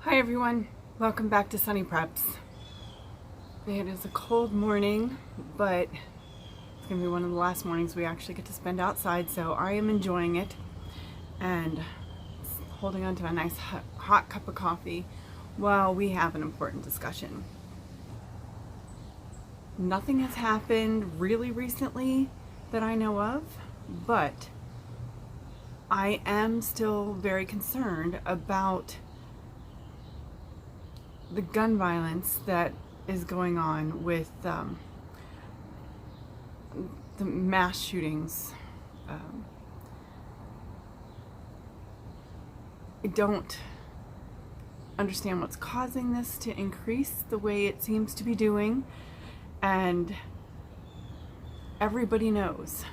Hi everyone, welcome back to Sunny Preps. It is a cold morning, but it's going to be one of the last mornings we actually get to spend outside, so I am enjoying it and holding on to a nice hot cup of coffee while we have an important discussion. Nothing has happened really recently that I know of, but I am still very concerned about the gun violence that is going on with the mass shootings. I don't understand what's causing this to increase the way it seems to be doing, and everybody knows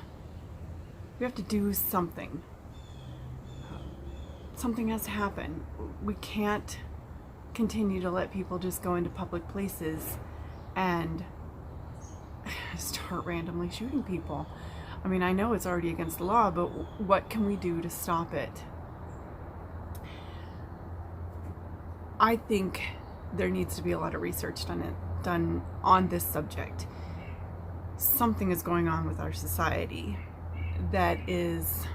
we have to do something. Something has to happen. We can't continue to let people just go into public places and start randomly shooting people. I mean, I know it's already against the law, but what can we do to stop it? I think there needs to be a lot of research done on this subject. Something is going on with our society that is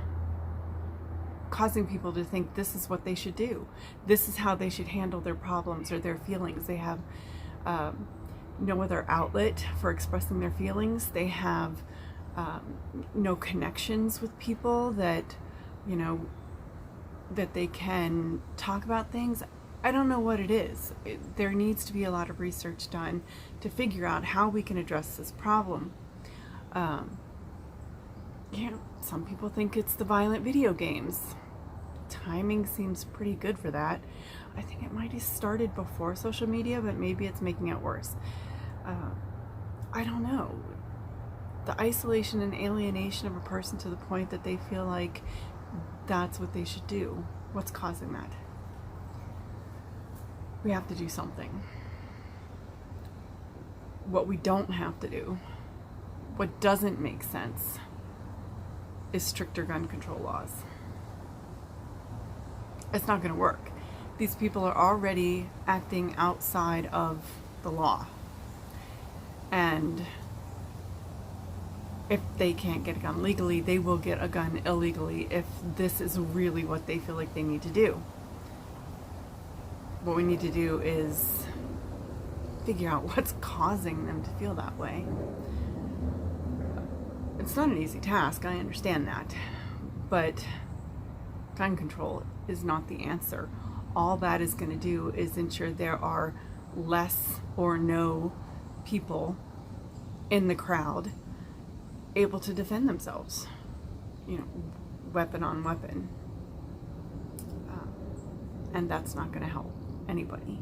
causing people to think this is what they should do. This is how they should handle their problems or their feelings. They have no other outlet for expressing their feelings. They have no connections with people that, that they can talk about things. I don't know what it is. There needs to be a lot of research done to figure out how we can address this problem. Some people think it's the violent video games. Timing seems pretty good for that. I think it might have started before social media, but maybe it's making it worse. I don't know. The isolation and alienation of a person to the point that they feel like that's what they should do. What's causing that? We have to do something. What we don't have to do, what doesn't make sense, is stricter gun control laws. It's not going to work. These people are already acting outside of the law. And if they can't get a gun legally, they will get a gun illegally if this is really what they feel like they need to do. What we need to do is figure out what's causing them to feel that way. It's not an easy task, I understand that, but gun control is not the answer. All that is going to do is ensure there are less or no people in the crowd able to defend themselves, weapon on weapon. And that's not going to help anybody.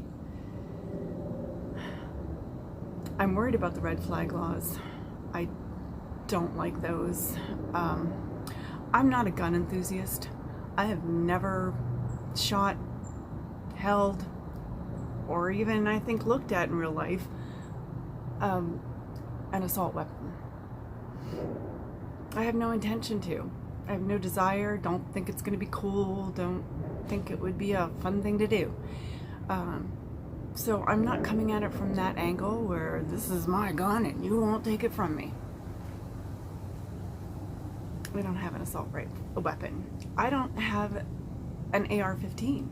I'm worried about the red flag laws. I don't like those. I'm not a gun enthusiast. I have never shot, held, or even, I think, looked at in real life an assault weapon. I have no intention to. I have no desire, don't think it's going to be cool, don't think it would be a fun thing to do. So I'm not coming at it from that angle where this is my gun and you won't take it from me. We don't have an assault weapon. I don't have an AR-15.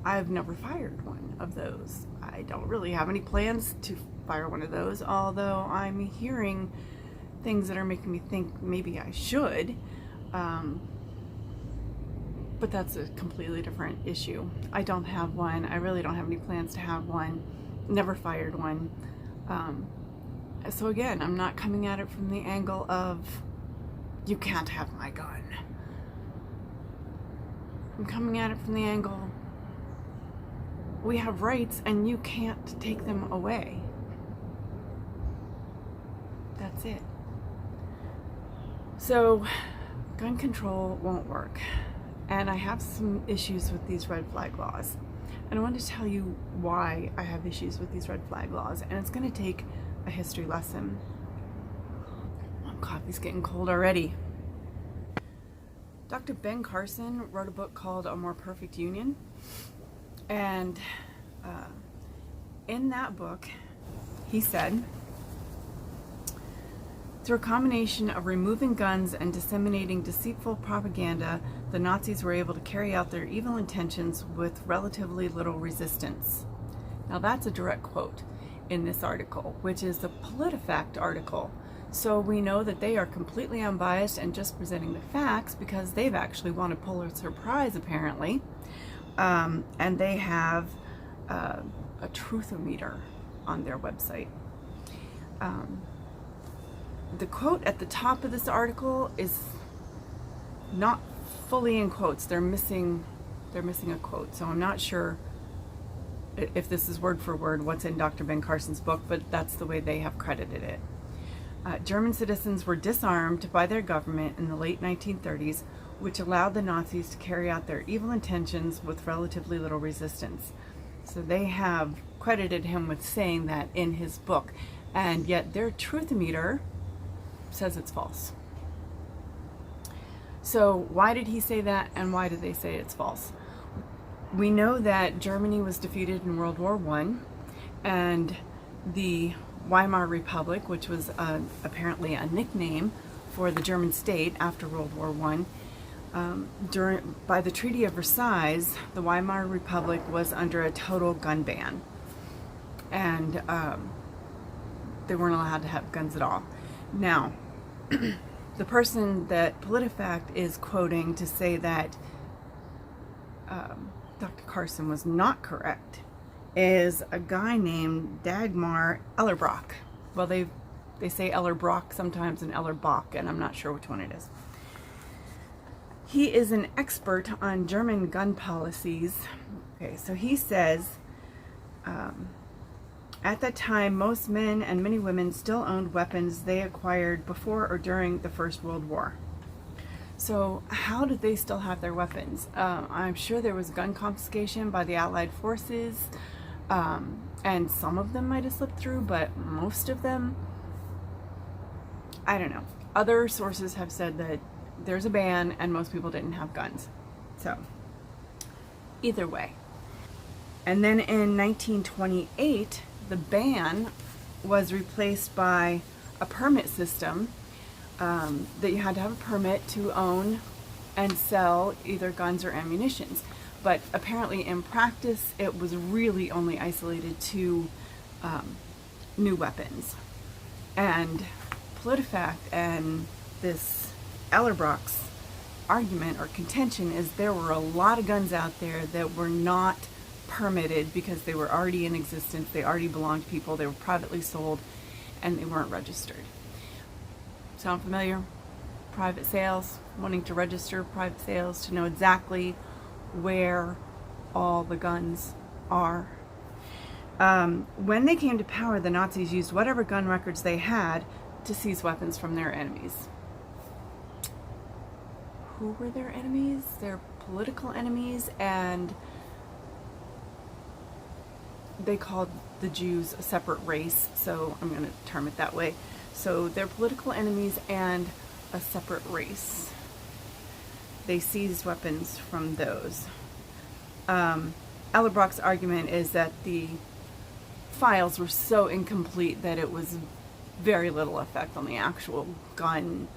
I've never fired one of those. I don't really have any plans to fire one of those, although I'm hearing things that are making me think maybe I should. But that's a completely different issue. I don't have one. I really don't have any plans to have one. Never fired one. So again, I'm not coming at it from the angle of you can't have my gun. I'm coming at it from the angle we have rights and you can't take them away. That's it. So gun control won't work. And I have some issues with these red flag laws. And I want to tell you why I have issues with these red flag laws. And it's going to take a history lesson. Coffee's getting cold already. Dr. Ben Carson wrote a book called A More Perfect Union. And in that book, he said, through a combination of removing guns and disseminating deceitful propaganda, the Nazis were able to carry out their evil intentions with relatively little resistance. Now that's a direct quote in this article, which is the PolitiFact article. So we know that they are completely unbiased and just presenting the facts, because they've actually won a Pulitzer Prize apparently. And they have a truthometer on their website. The quote at the top of this article is not fully in quotes. They're missing a quote. So I'm not sure if this is word for word what's in Dr. Ben Carson's book, but that's the way they have credited it. German citizens were disarmed by their government in the late 1930s, which allowed the Nazis to carry out their evil intentions with relatively little resistance. So they have credited him with saying that in his book, and yet their truthometer says it's false. So why did he say that, and why did they say it's false? We know that Germany was defeated in World War I, and the Weimar Republic, which was apparently a nickname for the German state after World War I, by the Treaty of Versailles, the Weimar Republic was under a total gun ban, and they weren't allowed to have guns at all. Now, the person that PolitiFact is quoting to say that Dr. Carson was not correct is a guy named Dagmar Ellerbrock. Well, they say Ellerbrock sometimes and Ellerbach, and I'm not sure which one it is. He is an expert on German gun policies. Okay, so he says, at that time, most men and many women still owned weapons they acquired before or during the First World War. So how did they still have their weapons? I'm sure there was gun confiscation by the Allied forces, and some of them might have slipped through, but most of them, I don't know. Other sources have said that there's a ban and most people didn't have guns. So either way. And then in 1928, the ban was replaced by a permit system, that you had to have a permit to own and sell either guns or ammunitions. But apparently in practice, it was really only isolated to new weapons. And PolitiFact and this Ellerbrock's argument or contention is there were a lot of guns out there that were not permitted because they were already in existence, they already belonged to people, they were privately sold, and they weren't registered. Sound familiar? Private sales, wanting to register private sales to know exactly where all the guns are. When they came to power, the Nazis used whatever gun records they had to seize weapons from their enemies. Who were their enemies? Their political enemies, and they called the Jews a separate race, so I'm going to term it that way. So their political enemies and a separate race. They seized weapons from those. Ellerbrock's argument is that the files were so incomplete that it was very little effect on the actual gun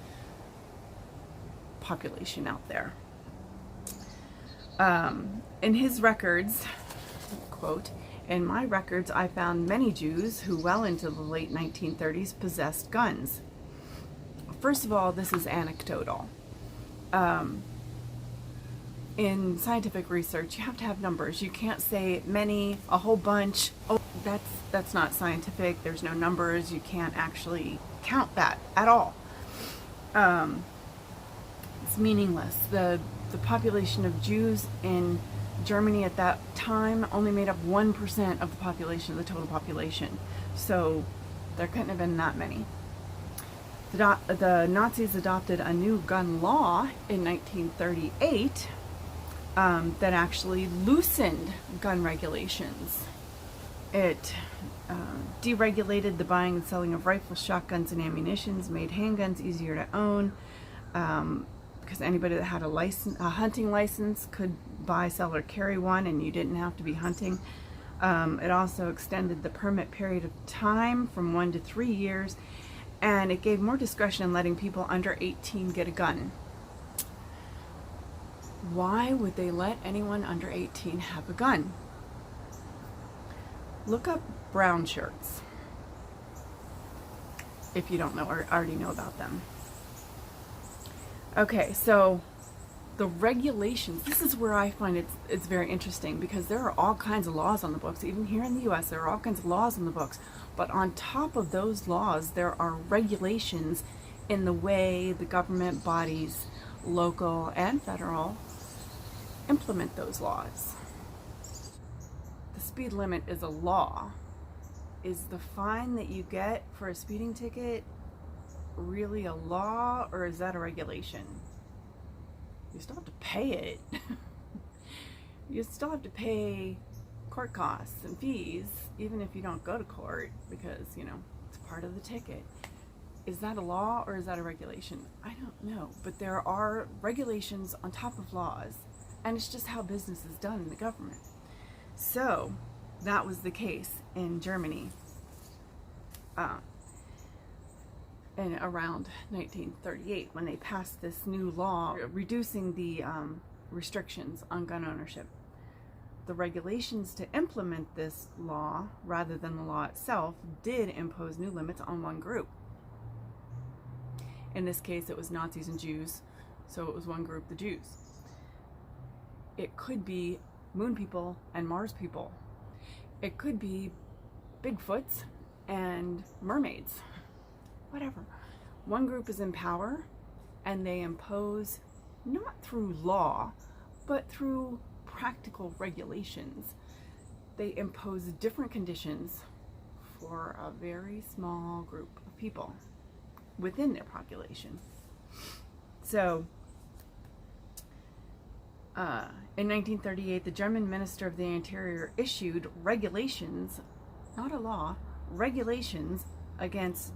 population out there. In his records, quote, "In my records, I found many Jews who well into the late 1930s possessed guns." First of all, this is anecdotal. In scientific research, you have to have numbers. You can't say many, a whole bunch. Oh, that's not scientific. There's no numbers. You can't actually count that at all. It's meaningless. The population of Jews in Germany at that time only made up 1% of the population, the total population. So there couldn't have been that many. The Nazis adopted a new gun law in 1938 that actually loosened gun regulations. It deregulated the buying and selling of rifles, shotguns, and ammunitions, made handguns easier to own, because anybody that had a hunting license could buy, sell, or carry one, and you didn't have to be hunting. It also extended the permit period of time from 1 to 3 years, and it gave more discretion in letting people under 18 get a gun. Why would they let anyone under 18 have a gun? Look up brown shirts, if you don't know or already know about them. Okay, so the regulations, this is where I find it's very interesting, because there are all kinds of laws on the books. Even here in the US, there are all kinds of laws on the books. But on top of those laws, there are regulations in the way the government bodies, local and federal, implement those laws. The speed limit is a law. Is the fine that you get for a speeding ticket really a law, or is that a regulation? You still have to pay it. You still have to pay court costs and fees, even if you don't go to court, because, you know, it's part of the ticket. Is that a law or is that a regulation? I don't know, but there are regulations on top of laws, and it's just how business is done in the government. So that was the case in Germany in around 1938, when they passed this new law reducing the restrictions on gun ownership. The regulations to implement this law, rather than the law itself, did impose new limits on one group. In this case, it was Nazis and Jews, so it was one group, the Jews. It could be moon people and Mars people. It could be Bigfoots and mermaids. Whatever. One group is in power, and they impose, not through law, but through practical regulations. They impose different conditions for a very small group of people within their population. So, in 1938, the German Minister of the Interior issued regulations, not a law, regulations against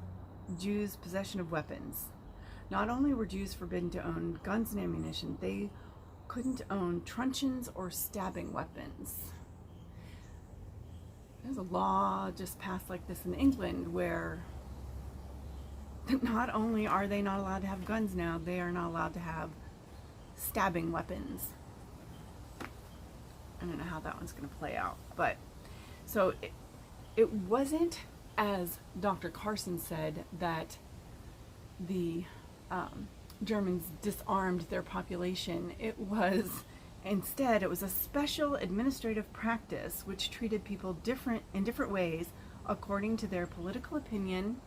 Jews' possession of weapons. Not only were Jews forbidden to own guns and ammunition, they couldn't own truncheons or stabbing weapons. There's a law just passed like this in England where not only are they not allowed to have guns now, they are not allowed to have stabbing weapons. I don't know how that one's going to play out, but so it wasn't, as Dr. Carson said, that the Germans disarmed their population. It was, instead, it was a special administrative practice which treated people in different ways according to their political opinion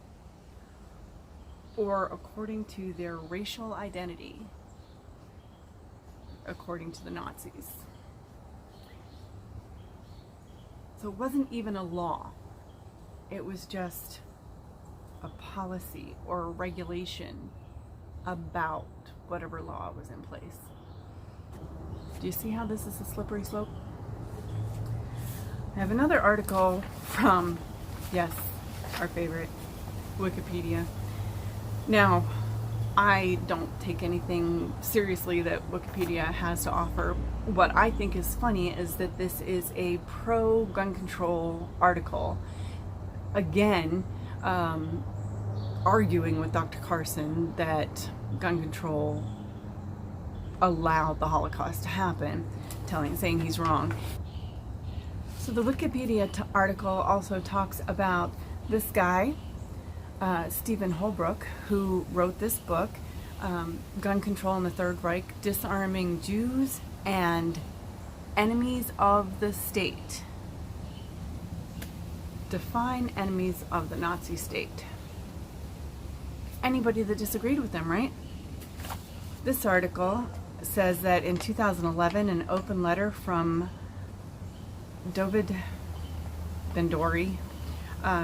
or according to their racial identity, according to the Nazis. So it wasn't even a law. It was just a policy or a regulation about whatever law was in place. Do you see how this is a slippery slope? I have another article from, yes, our favorite, Wikipedia. Now, I don't take anything seriously that Wikipedia has to offer. What I think is funny is that this is a pro-gun control article. Again, arguing with Dr. Carson that gun control allowed the Holocaust to happen, saying he's wrong. So the Wikipedia article also talks about this guy, Stephen Halbrook, who wrote this book, Gun Control in the Third Reich, Disarming Jews and Enemies of the State. Define enemies of the Nazi state. Anybody that disagreed with them, right? This article says that in 2011, an open letter from David Ben-Dori,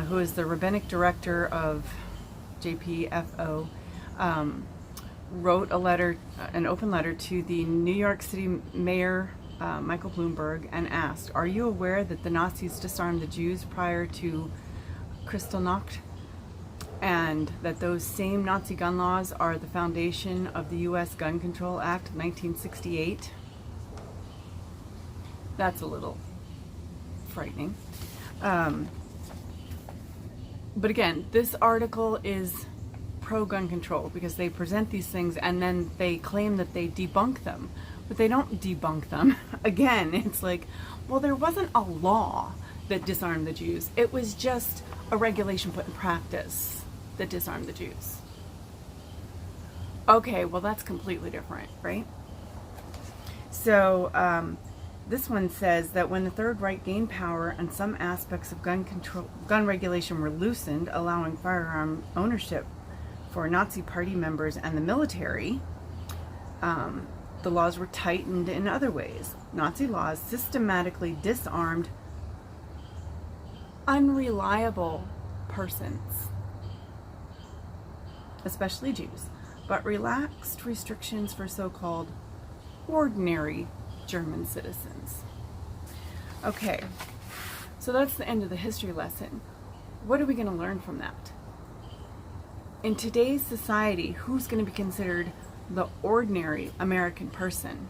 who is the rabbinic director of JPFO, wrote a letter, an open letter to the New York City Mayor Michael Bloomberg, and asked, "Are you aware that the Nazis disarmed the Jews prior to Kristallnacht?" and that those same Nazi gun laws are the foundation of the U.S. Gun Control Act of 1968. That's a little frightening. But again, this article is pro-gun control because they present these things and then they claim that they debunk them. But they don't debunk them. Again, it's like, well, there wasn't a law that disarmed the Jews. It was just a regulation put in practice that disarmed the Jews. Okay, well, that's completely different, right? So, this one says that when the Third Reich gained power and some aspects of gun regulation were loosened, allowing firearm ownership for Nazi party members and the military, the laws were tightened in other ways. Nazi laws systematically disarmed unreliable persons, especially Jews, but relaxed restrictions for so-called ordinary German citizens. Okay, so that's the end of the history lesson. What are we going to learn from that? In today's society, who's going to be considered the ordinary American person?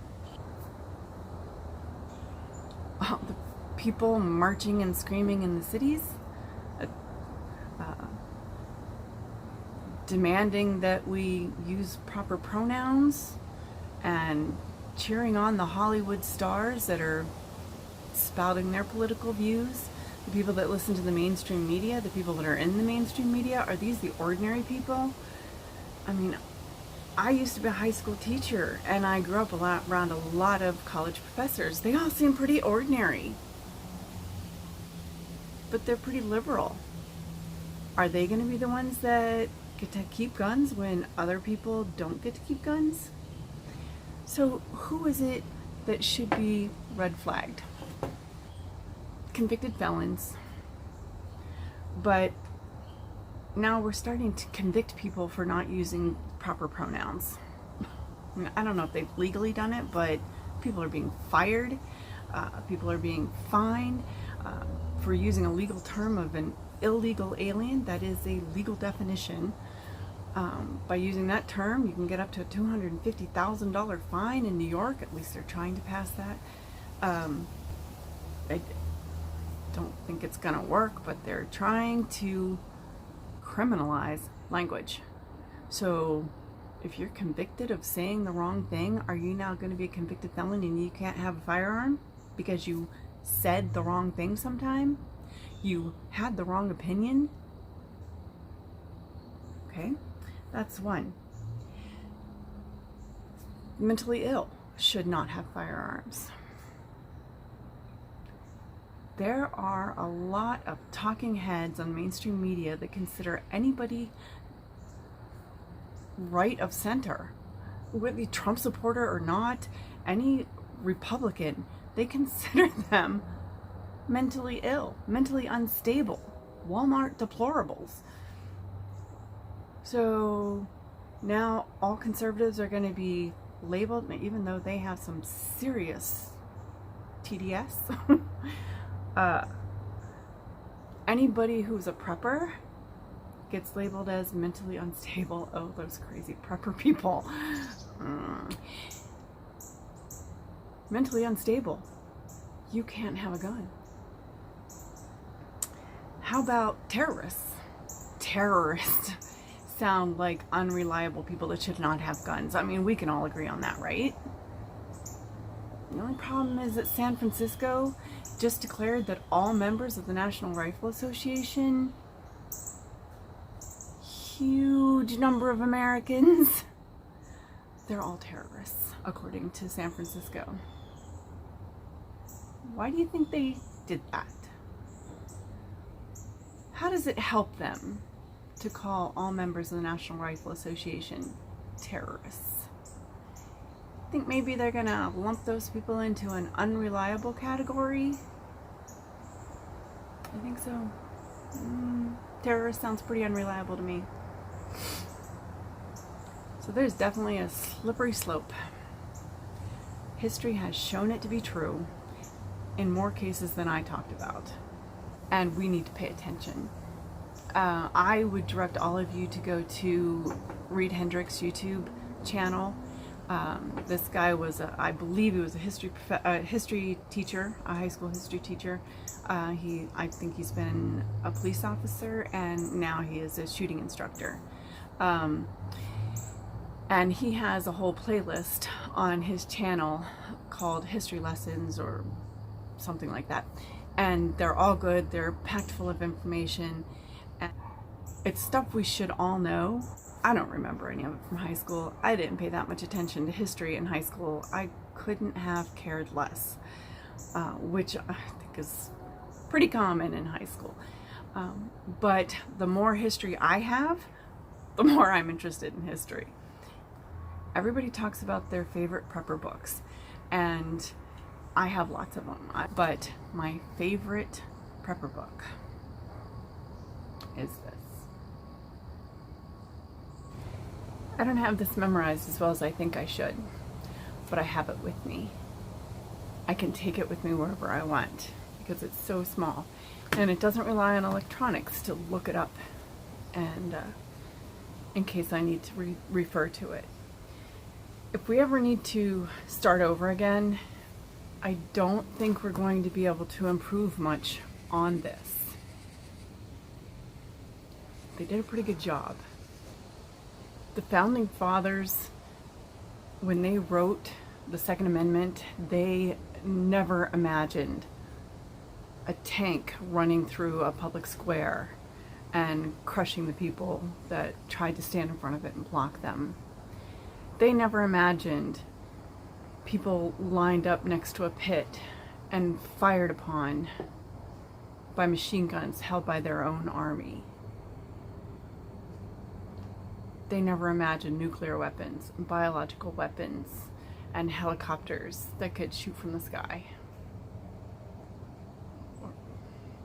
Oh, the people marching and screaming in the cities, demanding that we use proper pronouns and cheering on the Hollywood stars that are spouting their political views, the people that listen to the mainstream media, the people that are in the mainstream media. Are these the ordinary people? I mean, I used to be a high school teacher and I grew up around a lot of college professors. They all seem pretty ordinary, but they're pretty liberal. Are they going to be the ones that get to keep guns when other people don't get to keep guns? So who is it that should be red flagged? Convicted felons. But now we're starting to convict people for not using proper pronouns. I mean, I don't know if they've legally done it, but people are being fired. People are being fined for using a legal term of an illegal alien. That is a legal definition. By using that term, you can get up to a $250,000 fine in New York. At least they're trying to pass that. I don't think it's going to work, but they're trying to criminalize language. So if you're convicted of saying the wrong thing, are you now going to be a convicted felon and you can't have a firearm because you said the wrong thing sometime? You had the wrong opinion? Okay. That's one. Mentally ill should not have firearms. There are a lot of talking heads on mainstream media that consider anybody right of center, whether you're a Trump supporter or not, any Republican, they consider them mentally ill, mentally unstable, Walmart deplorables. So now all conservatives are going to be labeled, even though they have some serious TDS. Anybody who's a prepper gets labeled as mentally unstable. Oh, those crazy prepper people. Mentally unstable. You can't have a gun. How about terrorists? Terrorists sound like unreliable people that should not have guns. I mean, we can all agree on that, right? The only problem is that San Francisco just declared that all members of the National Rifle Association, huge number of Americans, they're all terrorists, according to San Francisco. Why do you think they did that? How does it help them to call all members of the National Rifle Association terrorists? I think maybe they're gonna lump those people into an unreliable category. I think so. Terrorist sounds pretty unreliable to me. So there's definitely a slippery slope. History has shown it to be true in more cases than I talked about. And we need to pay attention. I would direct all of you to go to Reed Hendricks' YouTube channel. This guy was, I believe he was a history teacher, a high school history teacher. I think he's been a police officer, and now he is a shooting instructor. And he has a whole playlist on his channel called History Lessons or something like that. And they're all good. They're packed full of information. And it's stuff we should all know. I don't remember any of it from high school. I didn't pay that much attention to history in high school. I couldn't have cared less, which I think is pretty common in high school. But the more history I have, the more I'm interested in history. Everybody talks about their favorite prepper books, and I have lots of them, but my favorite prepper book is this. I don't have this memorized as well as I think I should, but I have it with me. I can take it with me wherever I want because it's so small, and it doesn't rely on electronics to look it up and in case I need to refer to it. If we ever need to start over again, I don't think we're going to be able to improve much on this. They did a pretty good job. The Founding Fathers, when they wrote the Second Amendment, they never imagined a tank running through a public square and crushing the people that tried to stand in front of it and block them. They never imagined people lined up next to a pit and fired upon by machine guns held by their own army. They never imagined nuclear weapons, biological weapons, and helicopters that could shoot from the sky.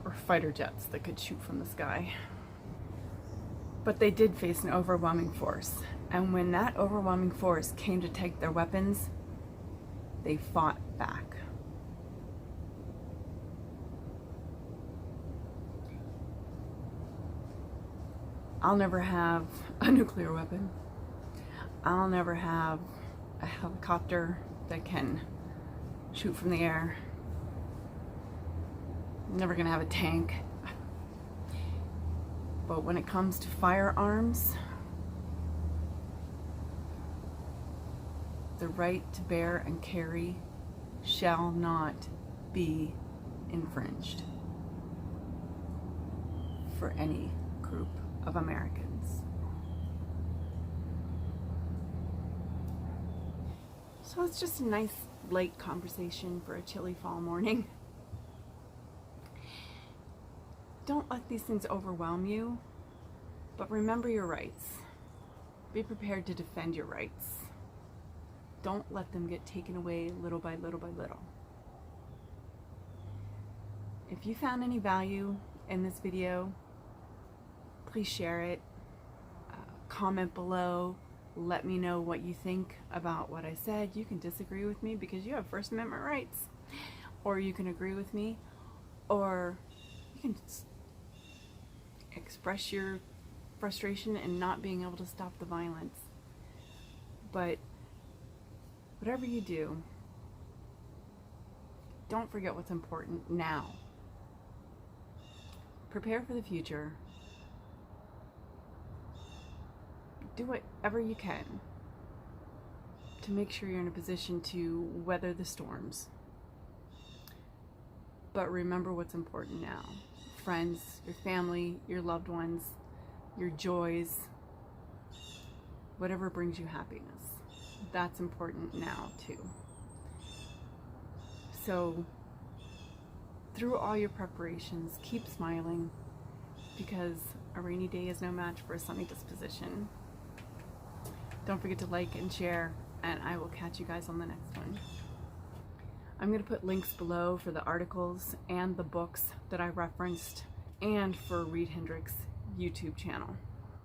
Or fighter jets that could shoot from the sky. But they did face an overwhelming force. And when that overwhelming force came to take their weapons, they fought back. I'll never have a nuclear weapon. I'll never have a helicopter that can shoot from the air. I'm never gonna have a tank. But when it comes to firearms, the right to bear and carry shall not be infringed for any group of Americans. So it's just a nice light conversation for a chilly fall morning. Don't let these things overwhelm you, but remember your rights. Be prepared to defend your rights. Don't let them get taken away little by little by little. If you found any value in this video, please share it, comment below, let me know what you think about what I said. You can disagree with me because you have First Amendment rights, or you can agree with me, or you can express your frustration in not being able to stop the violence. But whatever you do, don't forget what's important now. Prepare for the future. Do whatever you can to make sure you're in a position to weather the storms. But remember what's important now. Friends, your family, your loved ones, your joys, whatever brings you happiness. That's important now too. So through all your preparations, keep smiling, because a rainy day is no match for a sunny disposition. Don't forget to like and share, and I will catch you guys on the next one. I'm going to put links below for the articles and the books that I referenced, and for Reed Hendricks' YouTube channel.